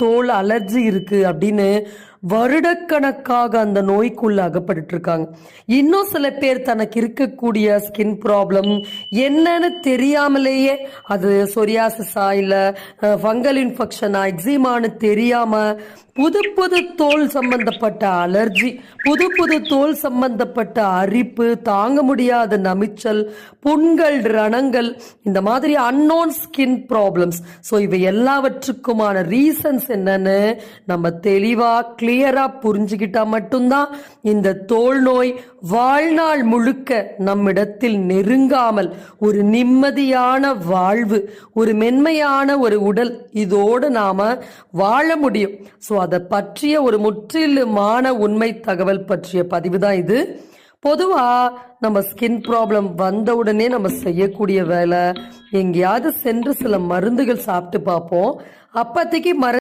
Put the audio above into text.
தோல் அலர்ஜி இருக்கு அப்படின்னு வருடக்கணக்காக அந்த நோய்க்குள்ள அகப்பட்டு இருக்காங்க. இன்னும் சில பேர் தனக்கு இருக்கக்கூடிய ஸ்கின் ப்ராப்ளம் என்னன்னு தெரியாமலேயே, அது சொரியாசிஸா இல்ல ஃபங்கல் இன்ஃபெக்ஷனா எக்ஸிமான்னு தெரியாம புது புது தோல் சம்பந்தப்பட்ட அலர்ஜி, புது புது தோல் சம்பந்தப்பட்ட அரிப்பு, தாங்க முடியாத நமிச்சல், புண்கள், ரணங்கள், இந்த மாதிரி அன்னோன் ஸ்கின் ப்ராப்ளம்ஸ். ஸோ இவை எல்லாவற்றுக்குமான ரீசன்ஸ் என்னன்னு நம்ம தெளிவா கிளியரா புரிஞ்சுக்கிட்டா மட்டும்தான் இந்த தோல் நோய் வாழ்நாள் முழுக்க நம்மிடத்தில் நெருங்காமல் ஒரு நிம்மதியான வாழ்வு, ஒரு மென்மையான ஒரு உடல் இதோடு நாம வாழ முடியும். ஸோ அதை பற்றிய ஒரு முற்றிலுமான உண்மை தகவல் பற்றிய பதிவு தான் இது. பொதுவா நம்ம ஸ்கின் ப்ராப்ளம் வந்த உடனே நம்ம செய்யக்கூடிய வேலை, எங்கேயாவது சென்று சில மருந்துகள் சாப்பிட்டு பார்ப்போம். அப்போதைக்கு